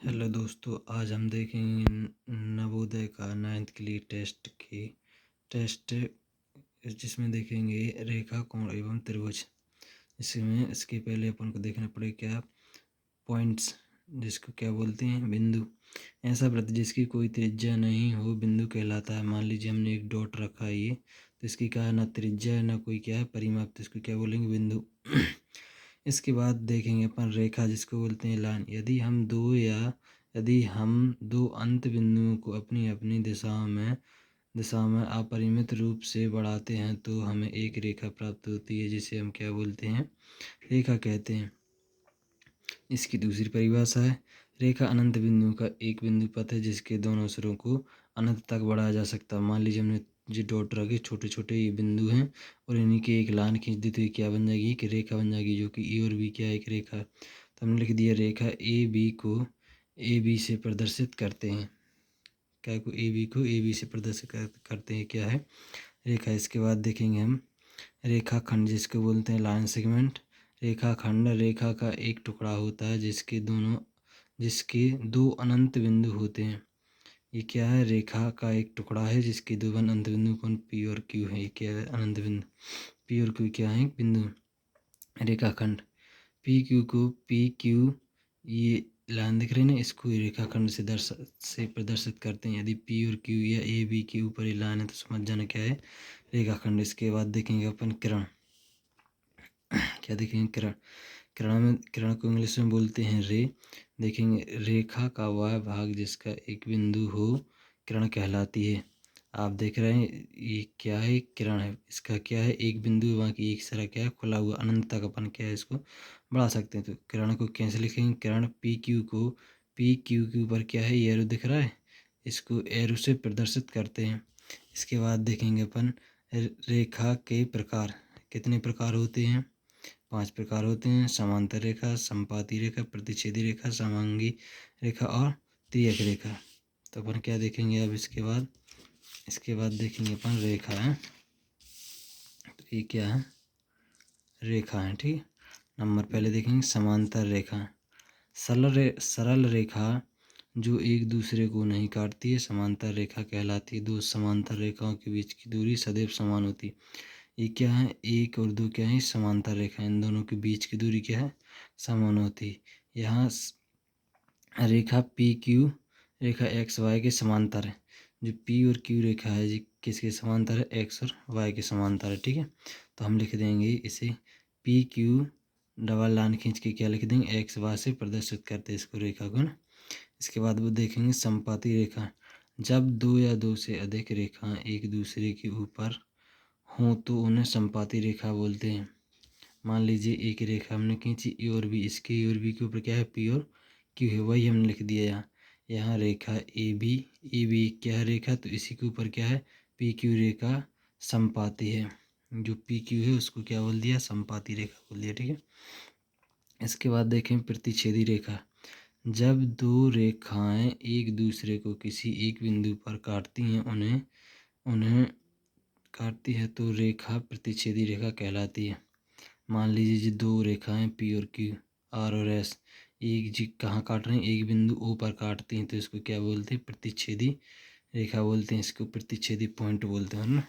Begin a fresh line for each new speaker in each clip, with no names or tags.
Hello दोस्तों, आज हम देखेंगे नवोदय का 9th के लिए टेस्ट जिसमें देखेंगे रेखा, कोण एवं त्रिभुज। इसमें इसके पहले अपन को देखना पड़ेगा क्या पॉइंट्स, जिसको क्या बोलते हैं बिंदु। ऐसा वृत्त जिसकी कोई त्रिज्या नहीं हो बिंदु कहलाता है। मान लीजिए हमने एक डॉट रखा है ये, तो इसकी क्या है, ना त्रिज्या है ना कोई क्या है परिमाप, तो इसको क्या बोलेंगे बिंदु। इसके बाद देखेंगे अपन रेखा, जिसको बोलते हैं लाइन। यदि हम दो अंत बिंदुओं को अपनी अपनी दिशा में अपरिमित रूप से बढ़ाते हैं तो हमें एक रेखा प्राप्त होती है, जिसे हम क्या बोलते हैं, रेखा कहते हैं। इसकी दूसरी परिभाषा है, रेखा अनंत बिंदुओं का एक बिंदु पथ है जिसके दोनों सिरों को अनंत तक बढ़ाया जा सकता है। मान लीजिए हमने जो डॉट रखे, छोटे छोटे ये बिंदु हैं, और इन्हीं की एक लाइन खींच दी तो ये क्या बन जाएगी, एक रेखा बन जाएगी, जो कि ए और बी क्या है, एक रेखा है। तो हमने लिख दिया रेखा ए बी से प्रदर्शित करते हैं। को ए बी से प्रदर्शित करते हैं क्या है, रेखा। इसके बाद देखेंगे हम रेखाखंड, जिसको बोलते हैं लाइन सेगमेंट। रेखाखंड रेखा का एक टुकड़ा होता है जिसके दो अनंत बिंदु होते हैं। ये क्या है, रेखा का एक टुकड़ा है जिसके दो अनंत बिंदु कौन, पी और क्यू है। ये क्या है, अनंत बिंदु। पी और क्यू क्या है, बिंदु। रेखाखंड पी क्यू ये लाइन दिख रही है ना, इसको रेखाखंड से प्रदर्शित करते हैं। यदि पी और क्यू या ए बी के ऊपर ये लाइन है तो समझ जाना क्या है, रेखाखंड। इसके बाद देखेंगे अपन किरण। क्या देखेंगे, किरण को इंग्लिश में बोलते हैं रे। देखेंगे रेखा का वह भाग जिसका एक बिंदु हो किरण कहलाती है। आप देख रहे हैं ये क्या है, किरण है। इसका क्या है, एक बिंदु, बाकी एक सिरा क्या है, खुला हुआ। अनंत तक अपन क्या है, इसको बढ़ा सकते हैं। तो किरण को कैसे लिखेंगे, किरण पी क्यू के ऊपर क्या है, एरो दिख रहा है, इसको एरो से प्रदर्शित करते हैं। इसके बाद देखेंगे अपन रेखा के प्रकार। कितने प्रकार होते हैं, 5 प्रकार होते हैं। समांतर रेखा, संपाती रेखा, प्रतिच्छेदी रेखा, समांगी रेखा और त्रियक रेखा। तो अपन क्या देखेंगे अब, इसके बाद देखेंगे अपन रेखा है। तो ये क्या है, रेखा है, ठीक है। नंबर पहले देखेंगे समांतर रेखा। सरल रेखा जो एक दूसरे को नहीं काटती है समांतर रेखा कहलाती है। दो समांतर रेखाओं के बीच की दूरी सदैव समान होती है। ये क्या है, एक और दो क्या है, समांतर रेखा। इन दोनों के बीच की दूरी क्या है, समान होती है। यहाँ रेखा पी क्यू रेखा एक्स वाई के समांतर है। जो पी और क्यू रेखा है जी किसके समांतर है, एक्स और वाई के समांतर है, ठीक है। तो हम लिख देंगे इसे पी क्यू डबल लाइन खींच के क्या लिख देंगे, एक्स वाई से प्रदर्शित करते हैं इसको, रेखा को ना। इसके बाद वो देखेंगे संपाती रेखा। जब दो या दो से अधिक रेखाएं एक दूसरे के ऊपर हों तो उन्हें संपाती रेखा बोलते हैं। मान लीजिए एक रेखा हमने खींची ए और बी, इसके ए और बी के ऊपर क्या है, पी और क्यू है, वही हमने लिख दिया यहाँ रेखा ए बी क्या है रेखा, तो इसी के ऊपर क्या है, पी क्यू रेखा संपाती है। जो पी क्यू है उसको क्या बोल दिया, संपाती रेखा बोल दिया, ठीक है। इसके बाद देखें प्रतिच्छेदी रेखा। जब दो रेखाएं एक दूसरे को किसी एक बिंदु पर काटती हैं उन्हें काटती है तो रेखा प्रतिच्छेदी रेखा कहलाती है। मान लीजिए जी दो रेखाएं पी और क्यू, आर और एस, एक जी कहाँ काट रहे हैं, एक बिंदु ओ पर काटती हैं, तो इसको क्या बोलते हैं, प्रतिच्छेदी रेखा बोलते हैं। इसको प्रतिच्छेदी पॉइंट बोलते हैं ना।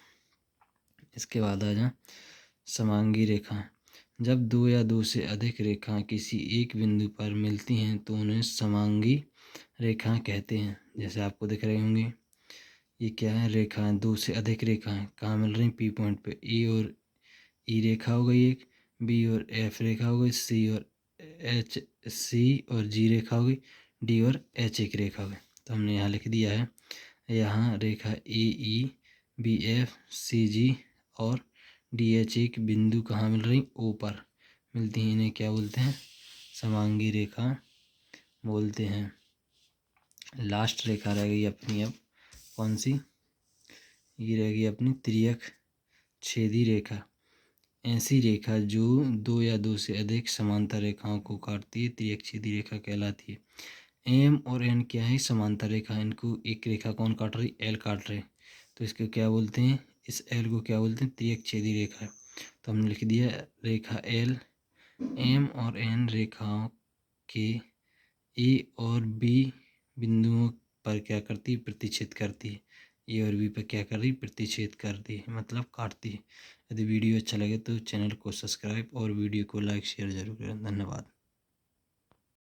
इसके बाद आ जाए समांगी रेखा। जब दो या दो से अधिक रेखाएं किसी एक बिंदु पर मिलती हैं तो उन्हें समांगी रेखाएं कहते हैं। जैसे आपको दिख रहे होंगे ये क्या है, रेखाएं, दो से अधिक रेखाएं कहाँ मिल रही, पी पॉइंट पे। ए और ई रेखा हो गई एक, बी और एफ रेखा हो गई, सी और जी रेखा हो गई, डी और एच एक रेखा हो गई। तो हमने यहाँ लिख दिया है, यहाँ रेखा ए ई बी एफ सी जी और डी एच एक बिंदु कहाँ मिल रही, ओ पर मिलती हैं, इन्हें क्या बोलते हैं, समांगी रेखा बोलते हैं। लास्ट रेखा रह गई अपनी अब कौन सी, ये रह गई अपनी त्रियक छेदी रेखा। ऐसी रेखा जो दो या दो से अधिक समांतर रेखाओं को काटती है त्रियक छेदी रेखा कहलाती है। एम और एन क्या है, समांतर रेखा। इनको एक रेखा कौन काट रही, एल काट रहे, तो इसको क्या बोलते हैं, इस एल को क्या बोलते हैं, त्रियक छेदी रेखा। तो हमने लिख दिया रेखा एल, एम और एन रेखाओं के ए और बी बिंदुओं पर क्या करती है, प्रतिच्छेद करती है। ए और बी पर क्या कर रही, प्रतिच्छेद करती है, मतलब काटती है। यदि वीडियो अच्छा लगे तो चैनल को सब्सक्राइब और वीडियो को लाइक शेयर जरूर करें। धन्यवाद।